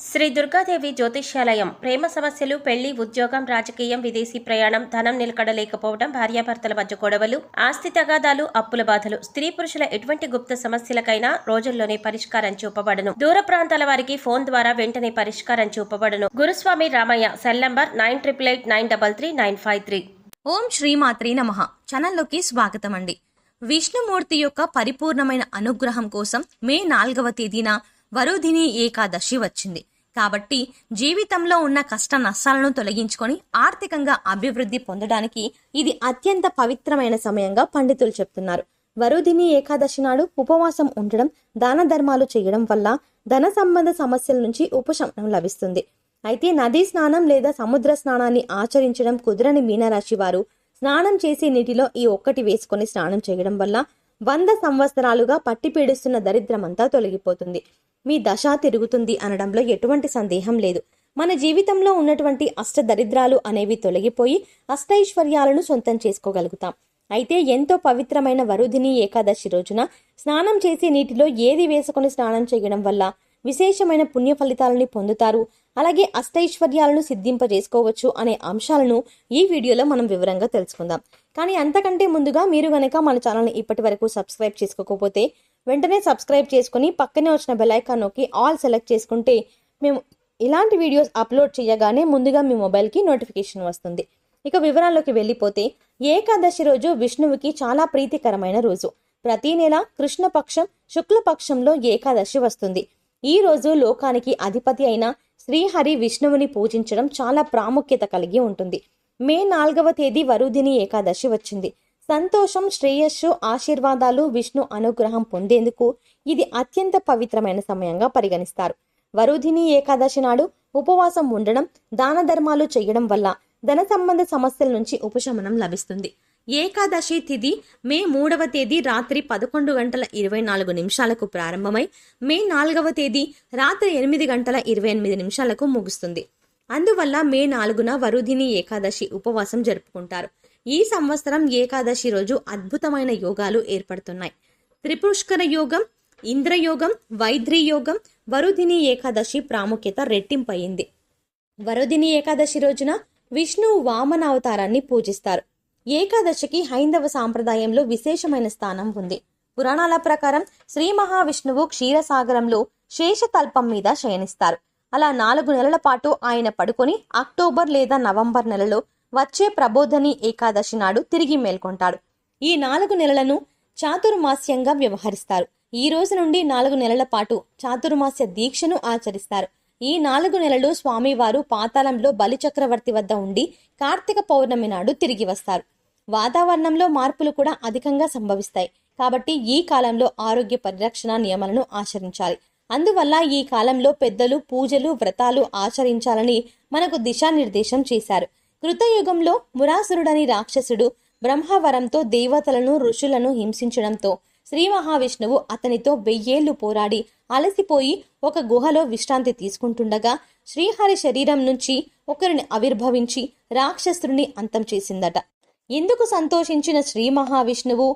శ్రీ దుర్గాదేవి జ్యోతిష్యాలయం. ప్రేమ సమస్యలు, పెళ్లి, ఉద్యోగం, రాజకీయం, విదేశీ ప్రయాణం, ధనం నిలకడలేకపోవడం, భార్యాభర్తల మధ్య గొడవలు, ఆస్తి తగాదాలు, అప్పుల బాధలు, స్త్రీ పురుషుల ఎటువంటి గుప్త సమస్యలకైనా రోజుల్లోనే పరిష్కారం చూపబడును. దూర ప్రాంతాల వారికి ఫోన్ ద్వారా వెంటనే పరిష్కారం చూపబడును. గురుస్వామి రామయ్య. Cell number 9888933953. ఓం శ్రీమాత్రే నమః. ఛానల్లోకి స్వాగతం అండి. విష్ణుమూర్తి యొక్క పరిపూర్ణమైన అనుగ్రహం కోసం మే 4వ తేదీన వరుధిని ఏకాదశి వచ్చింది. కాబట్టి జీవితంలో ఉన్న కష్ట నష్టాలను తొలగించుకొని ఆర్థికంగా అభివృద్ధి పొందడానికి ఇది అత్యంత పవిత్రమైన సమయంగా పండితులు చెప్తున్నారు. వరుధిని ఏకాదశి నాడు ఉపవాసం ఉండడం, దాన ధర్మాలు చేయడం వల్ల ధన సంబంధ సమస్యల నుంచి ఉపశమనం లభిస్తుంది. అయితే నదీ స్నానం లేదా సముద్ర స్నానాన్ని ఆచరించడం కుదరని మీనరాశి వారు స్నానం చేసే నీటిలో ఈ ఒక్కటి వేసుకొని స్నానం చేయడం వల్ల 100 సంవత్సరాలుగా పట్టి పీడిస్తున్న దరిద్రమంతా తొలగిపోతుంది. మీ దశ తిరుగుతుంది అనడంలో ఎటువంటి సందేహం లేదు. మన జీవితంలో ఉన్నటువంటి అష్ట దరిద్రాలు అనేవి తొలగిపోయి అష్టైశ్వర్యాలను సొంతం చేసుకోగలుగుతాం. అయితే ఎంతో పవిత్రమైన వరుధిని ఏకాదశి రోజున స్నానం చేసే నీటిలో ఏది వేసుకొని స్నానం చేయడం వల్ల విశేషమైన పుణ్య ఫలితాలని పొందుతారు, అలాగే అష్టైశ్వర్యాలను సిద్ధింపజేసుకోవచ్చు అనే అంశాలను ఈ వీడియోలో మనం వివరంగా తెలుసుకుందాం. కానీ అంతకంటే ముందుగా మీరు గనక మన ఛానల్ని ఇప్పటి వరకు సబ్స్క్రైబ్ చేసుకోకపోతే వెంటనే సబ్స్క్రైబ్ చేసుకుని పక్కనే వచ్చిన బెల్ ఐకాన్ నొక్కి ఆల్ సెలెక్ట్ చేసుకుంటే మేము ఇలాంటి వీడియోస్ అప్లోడ్ చేయగానే ముందుగా మీ మొబైల్కి నోటిఫికేషన్ వస్తుంది. ఇక వివరాల్లోకి వెళ్ళిపోతే, ఏకాదశి రోజు విష్ణువుకి చాలా ప్రీతికరమైన రోజు. ప్రతి నెల కృష్ణపక్షం శుక్లపక్షంలో ఏకాదశి వస్తుంది. ఈ రోజు లోకానికి అధిపతి అయిన శ్రీహరి విష్ణువుని పూజించడం చాలా ప్రాముఖ్యత కలిగి ఉంటుంది. మే 4వ తేదీ వరుధిని ఏకాదశి వచ్చింది. సంతోషం, శ్రేయస్సు, ఆశీర్వాదాలు, విష్ణు అనుగ్రహం పొందేందుకు ఇది అత్యంత పవిత్రమైన సమయంగా పరిగణిస్తారు. వరుధిని ఏకాదశి నాడు ఉపవాసం ఉండడం, దాన ధర్మాలు చేయడం వల్ల ధన సంబంధ సమస్యల నుంచి ఉపశమనం లభిస్తుంది. ఏకాదశి తిథి మే 3వ తేదీ రాత్రి 11:24 ప్రారంభమై మే 4వ తేదీ రాత్రి 8:28 ముగుస్తుంది. అందువల్ల మే 4న వరుధిని ఏకాదశి ఉపవాసం జరుపుకుంటారు. ఈ సంవత్సరం ఏకాదశి రోజు అద్భుతమైన యోగాలు ఏర్పడుతున్నాయి. త్రిపుష్కర యోగం, ఇంద్రయోగం, వైద్రి యోగం. వరుధిని ఏకాదశి ప్రాముఖ్యత రెట్టింపయింది. వరుధిని ఏకాదశి రోజున విష్ణువు వామన అవతారాన్ని పూజిస్తారు. ఏకాదశికి హైందవ సాంప్రదాయంలో విశేషమైన స్థానం ఉంది. పురాణాల ప్రకారం శ్రీ మహావిష్ణువు క్షీరసాగరంలో శేషతల్పం మీద శయనిస్తారు. అలా 4 నెలల పాటు ఆయన పడుకొని అక్టోబర్ లేదా నవంబర్ నెలలో వచ్చే ప్రబోధని ఏకాదశి నాడు తిరిగి మేల్కొంటాడు. ఈ 4 నెలలను చాతుర్మాస్యంగా వ్యవహరిస్తారు. ఈ రోజు నుండి 4 నెలల పాటు చాతుర్మాస్య దీక్షను ఆచరిస్తారు. ఈ 4 నెలలు స్వామివారు పాతాళంలో బలిచక్రవర్తి వద్ద ఉండి కార్తీక పౌర్ణమి నాడు తిరిగి వస్తారు. వాతావరణంలో మార్పులు కూడా అధికంగా సంభవిస్తాయి. కాబట్టి ఈ కాలంలో ఆరోగ్య పరిరక్షణ నియమాలను ఆచరించాలి. అందువల్ల ఈ కాలంలో పెద్దలు పూజలు, వ్రతాలు ఆచరించాలని మనకు దిశానిర్దేశం చేశారు. కృతయుగంలో మురాసురుడని రాక్షసుడు బ్రహ్మవరంతో దేవతలను, ఋషులను హింసించడంతో శ్రీ మహావిష్ణువు అతనితో 1000 ఏళ్లు పోరాడి అలసిపోయి ఒక గుహలో విశ్రాంతి తీసుకుంటుండగా శ్రీహరి శరీరం నుంచి ఒకరిని ఆవిర్భవించి రాక్షసుడిని అంతం చేసిందట. ఇందుకు సంతోషించిన శ్రీ మహావిష్ణువు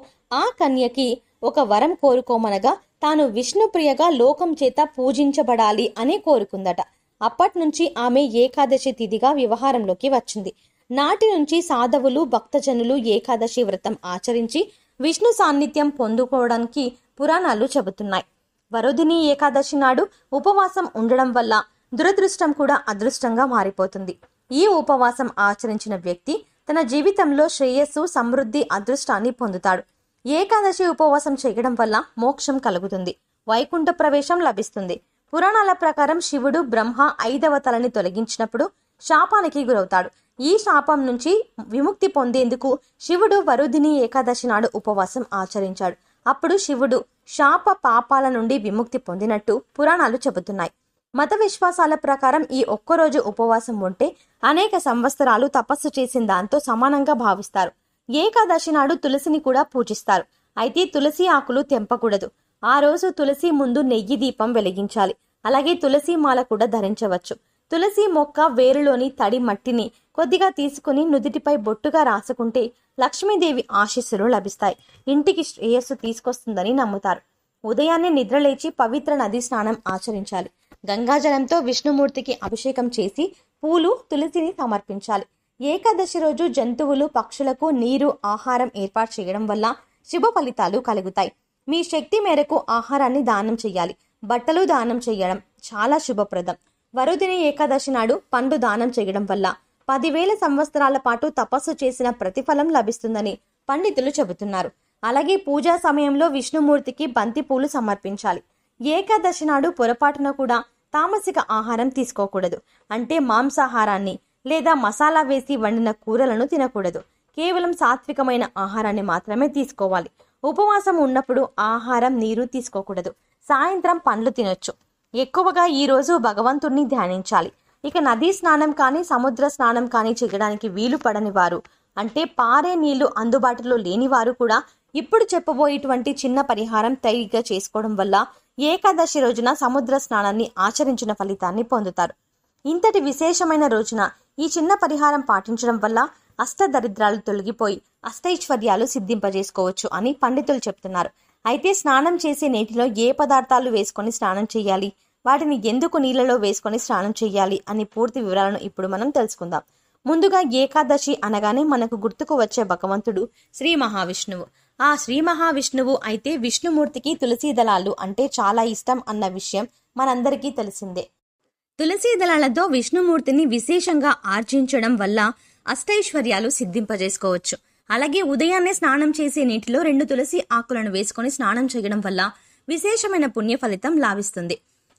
ఆ కన్యకి ఒక వరం కోరుకోమనగా తాను విష్ణుప్రియగా లోకం చేత పూజించబడాలి అని కోరుకుందట. అప్పటి నుంచి ఆమె ఏకాదశి తిథిగా వ్యవహారంలోకి వచ్చింది. నాటి నుంచి సాధవులు, భక్తజనులు ఏకాదశి వ్రతం ఆచరించి విష్ణు సాన్నిధ్యం పొందుకోవడానికి పురాణాలు చెబుతున్నాయి. వరుధిని ఏకాదశి నాడు ఉపవాసం ఉండడం వల్ల దురదృష్టం కూడా అదృష్టంగా మారిపోతుంది. ఈ ఉపవాసం ఆచరించిన వ్యక్తి తన జీవితంలో శ్రేయస్సు, సమృద్ధి, అదృష్టాన్ని పొందుతాడు. ఏకాదశి ఉపవాసం చేయడం వల్ల మోక్షం కలుగుతుంది, వైకుంఠ ప్రవేశం లభిస్తుంది. పురాణాల ప్రకారం శివుడు బ్రహ్మ 5వ తలని తొలగించినప్పుడు శాపానికి గురవుతాడు. ఈ శాపం నుంచి విముక్తి పొందేందుకు శివుడు వరుధిని ఏకాదశి నాడు ఉపవాసం ఆచరించాడు. అప్పుడు శివుడు శాప పాపాల నుండి విముక్తి పొందినట్టు పురాణాలు చెబుతున్నాయి. మత విశ్వాసాల ప్రకారం ఈ ఒక్కరోజు ఉపవాసం ఉంటే అనేక సంవత్సరాలు తపస్సు చేసిన దాంతో సమానంగా భావిస్తారు. ఏకాదశి నాడు తులసిని కూడా పూజిస్తారు. అయితే తులసి ఆకులు తెంపకూడదు. ఆ రోజు తులసి ముందు నెయ్యి దీపం వెలిగించాలి. అలాగే తులసి మాల కూడా ధరించవచ్చు. తులసి మొక్క వేరులోని తడి మట్టిని కొద్దిగా తీసుకుని నుదిటిపై బొట్టుగా రాసుకుంటే లక్ష్మీదేవి ఆశీస్సులు లభిస్తాయి, ఇంటికి శ్రేయస్సు తీసుకొస్తుందని నమ్ముతారు. ఉదయాన్నే నిద్రలేచి పవిత్ర నదీ స్నానం ఆచరించాలి. గంగాజలంతో విష్ణుమూర్తికి అభిషేకం చేసి పూలు తులసిని సమర్పించాలి. ఏకాదశి రోజు జంతువులు పక్షులకు నీరు ఆహారం ఏర్పాటు చేయడం వల్ల శుభ ఫలితాలు కలుగుతాయి. మీ శక్తి మేరకు ఆహారాన్ని దానం చేయాలి. బట్టలు దానం చేయడం చాలా శుభప్రదం. వరుదిని ఏకాదశి నాడు పండు దానం చేయడం వల్ల 10,000 సంవత్సరాల పాటు తపస్సు చేసిన ప్రతిఫలం లభిస్తుందని పండితులు చెబుతున్నారు. అలాగే పూజా సమయంలో విష్ణుమూర్తికి బంతి పూలు సమర్పించాలి. ఏకాదశి నాడు పొరపాటున కూడా తామసిక ఆహారం తీసుకోకూడదు. అంటే మాంసాహారాన్ని లేదా మసాలా వేసి వండిన కూరలను తినకూడదు. కేవలం సాత్వికమైన ఆహారాన్ని మాత్రమే తీసుకోవాలి. ఉపవాసం ఉన్నప్పుడు ఆహారం నీరు తీసుకోకూడదు. సాయంత్రం పండ్లు తినొచ్చు. ఎక్కువగా ఈ రోజు భగవంతుణ్ణి ధ్యానించాలి. ఇక నదీ స్నానం కానీ సముద్ర స్నానం కానీ చేయడానికి వీలు పడని వారు, అంటే పారే నీళ్లు అందుబాటులో లేని వారు కూడా ఇప్పుడు చెప్పబోయేటువంటి చిన్న పరిహారం తేలిగ్గా చేసుకోవడం వల్ల ఏకాదశి రోజున సముద్ర స్నానాన్ని ఆచరించిన ఫలితాన్ని పొందుతారు. ఇంతటి విశేషమైన రోజున ఈ చిన్న పరిహారం పాటించడం వల్ల అష్టదరిద్రాలు తొలగిపోయి అష్టైశ్వర్యాలు సిద్ధింపజేసుకోవచ్చు అని పండితులు చెప్తున్నారు. అయితే స్నానం చేసే నీటిలో ఏ పదార్థాలు వేసుకొని స్నానం చేయాలి, వాటిని ఎందుకు నీళ్ళలో వేసుకొని స్నానం చేయాలి అని పూర్తి వివరాలను ఇప్పుడు మనం తెలుసుకుందాం. ముందుగా ఏకాదశి అనగానే మనకు గుర్తుకు వచ్చే భగవంతుడు శ్రీ మహావిష్ణువు. ఆ శ్రీ మహావిష్ణువు అయితే విష్ణుమూర్తికి తులసి దళాలు అంటే చాలా ఇష్టం అన్న విషయం మనందరికీ తెలిసిందే. తులసి దళాలతో విష్ణుమూర్తిని విశేషంగా ఆర్జించడం వల్ల అష్టైశ్వర్యాలు సిద్ధింపజేసుకోవచ్చు. అలాగే ఉదయాన్నే స్నానం చేసే నీటిలో 2 తులసి ఆకులను వేసుకొని స్నానం చేయడం వల్ల విశేషమైన పుణ్య ఫలితం లాభిస్తుంది.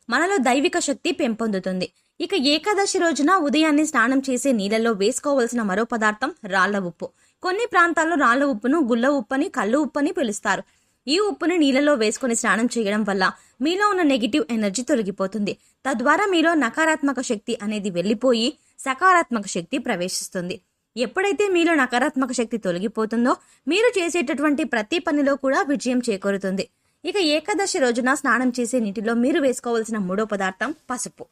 మనలో దైవిక శక్తి పెంపొందుతుంది. ఇక ఏకాదశి రోజున ఉదయాన్నే స్నానం చేసే నీళ్ళలో వేసుకోవలసిన మరో పదార్థం రాళ్ల ఉప్పు. కొన్ని ప్రాంతాల్లో రాళ్ల ఉప్పును గుల్ల ఉప్పని, కళ్ళు ఉప్పని పిలుస్తారు. ఈ ఉప్పుని నీళ్ళలో వేసుకొని స్నానం చేయడం వల్ల మీలో ఉన్న నెగిటివ్ ఎనర్జీ తొలగిపోతుంది. తద్వారా మీలో నకారాత్మక శక్తి అనేది వెళ్లిపోయి సకారాత్మక శక్తి ప్రవేశిస్తుంది. ఎప్పుడైతే మీలో నకారాత్మక శక్తి తొలగిపోతుందో మీరు చేసేటటువంటి ప్రతి పనిలో కూడా విజయం చేకూరుతుంది. ఇక ఏకాదశి రోజున స్నానం చేసే నీటిలో మీరు వేసుకోవాల్సిన 3వ పదార్థం పసుపు.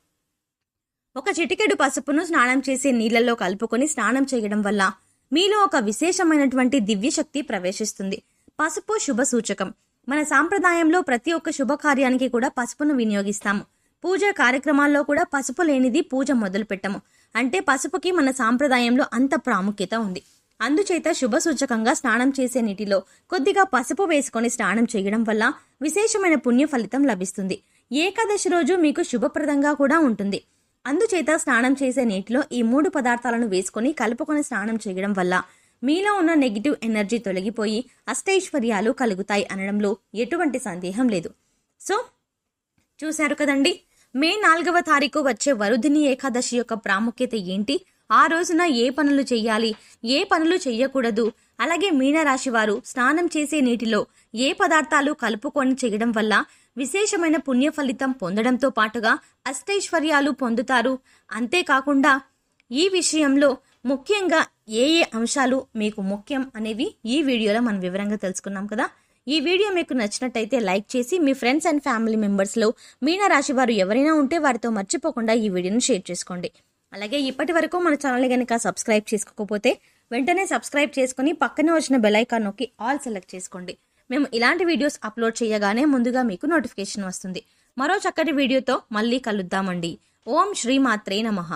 ఒక చిటికెడు పసుపును స్నానం చేసే నీళ్లలో కలుపుకొని స్నానం చేయడం వల్ల మీలో ఒక విశేషమైనటువంటి దివ్య శక్తి ప్రవేశిస్తుంది. పసుపు శుభ సూచకం. మన సాంప్రదాయంలో ప్రతి ఒక్క శుభకార్యానికి కూడా పసుపును వినియోగిస్తాము. పూజ కార్యక్రమాల్లో కూడా పసుపు లేనిది పూజ మొదలు పెట్టము. అంటే పసుపుకి మన సాంప్రదాయంలో అంత ప్రాముఖ్యత ఉంది. అందుచేత శుభ సూచకంగా స్నానం చేసే నీటిలో కొద్దిగా పసుపు వేసుకొని స్నానం చేయడం వల్ల విశేషమైన పుణ్య ఫలితం లభిస్తుంది. ఏకాదశి రోజు మీకు శుభప్రదంగా కూడా ఉంటుంది. అందుచేత స్నానం చేసే నీటిలో ఈ 3 పదార్థాలను వేసుకొని కలుపుకొని స్నానం చేయడం వల్ల మీలో ఉన్న నెగిటివ్ ఎనర్జీ తొలగిపోయి అష్టైశ్వర్యాలు కలుగుతాయి అనడంలో ఎటువంటి సందేహం లేదు. సో చూశారు కదండి, మే 4వ తారీఖు వచ్చే వరుదిని ఏకాదశి యొక్క ప్రాముఖ్యత ఏంటి, ఆ రోజున ఏ పనులు చెయ్యాలి, ఏ పనులు చెయ్యకూడదు, అలాగే మీనరాశి వారు స్నానం చేసే నీటిలో ఏ పదార్థాలు కలుపుకొని చేయడం వల్ల విశేషమైన పుణ్య ఫలితం పొందడంతో పాటుగా అష్టైశ్వర్యాలు పొందుతారు. అంతేకాకుండా ఈ విషయంలో ముఖ్యంగా ఏ అంశాలు మీకు ముఖ్యం అనేవి ఈ వీడియోలో మనం వివరంగా తెలుసుకున్నాం కదా. ఈ వీడియో మీకు నచ్చినట్టయితే లైక్ చేసి మీ ఫ్రెండ్స్ అండ్ ఫ్యామిలీ మెంబర్స్లో మీనరాశి వారు ఎవరైనా ఉంటే వారితో మర్చిపోకుండా ఈ వీడియోను షేర్ చేసుకోండి. అలాగే ఇప్పటి వరకు మన ఛానల్ కనుక సబ్స్క్రైబ్ చేసుకోకపోతే వెంటనే సబ్స్క్రైబ్ చేసుకుని పక్కనే వచ్చిన బెల్ ఐకాన్ నొక్కి ఆల్ సెలెక్ట్ చేసుకోండి. మేము ఇలాంటి వీడియోస్ అప్లోడ్ చేయగానే ముందుగా మీకు నోటిఫికేషన్ వస్తుంది. మరో చక్కటి వీడియోతో మళ్ళీ కలుద్దామండి. ఓం శ్రీమాత్రే నమః.